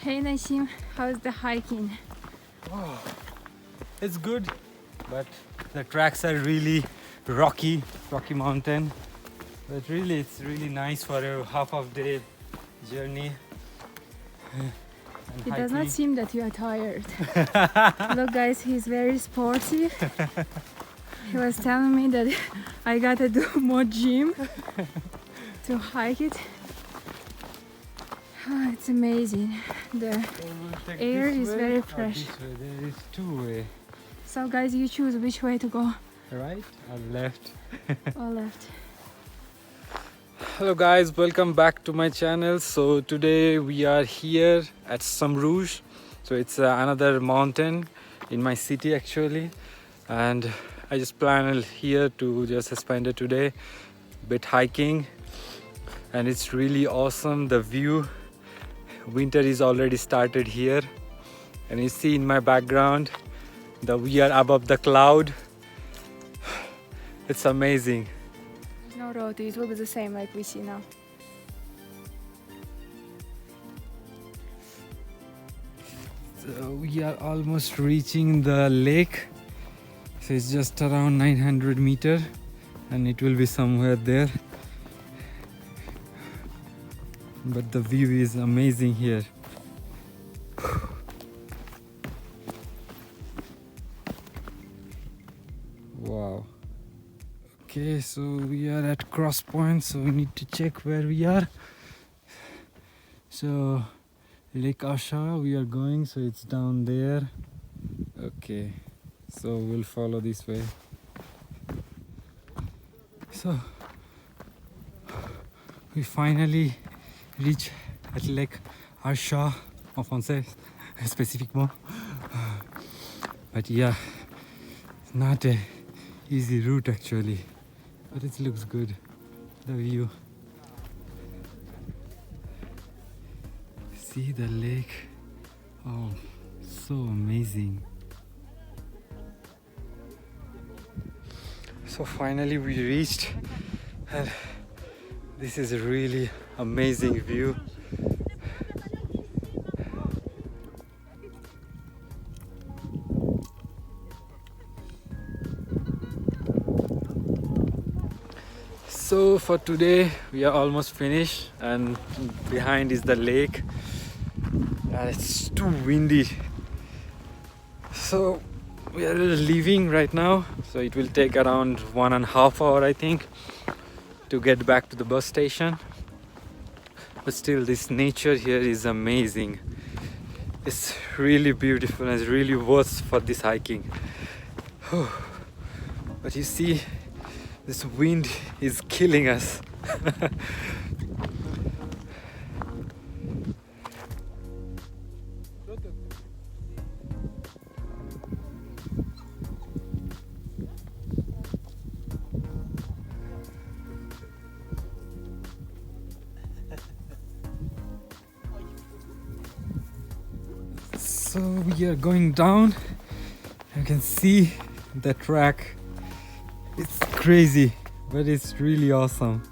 Hey Nasim, how's the hiking? Oh, it's good, but the tracks are really rocky mountain. But really, it's really nice for a half of day journey. It does not seem that you are tired. Look guys, he's very sporty. He was telling me that I gotta do more gym to hike it. Oh, it's amazing. The air is very fresh. There is two way. So guys, you choose which way to go. Right or left? Or left. Hello guys, welcome back to my channel. So today we are here at Rouge. So it's another mountain in my city actually, and I just planned here to just spend it today bit hiking, and it's really awesome. The view, winter is already started here, and you see in my background that we are above the cloud. It's amazing. No road, it will be the same like we see now. So we are almost reaching the lake. So it's just around 900 meters and it will be somewhere there. But the view is amazing here. Wow. Okay, so we are at cross point, so we need to check where we are. So Lake Asha we are going, so it's down there. Okay, so we'll follow this way. So we finally reach at Lake Asha en français spécifiquement. But yeah, it's not a easy route actually, but it looks good, the view. See the lake. Oh, so amazing. So finally we reached, and this is a really amazing view. So for today we are almost finished, and behind is the lake, and it's too windy. So we are leaving right now, so it will take around 1.5 hours I think to get back to the bus station. But still, this nature here is amazing. It's really beautiful and it's really worth for this hiking. But you see, this wind is killing us. So we are going down. You can see the track. It's crazy, but it's really awesome.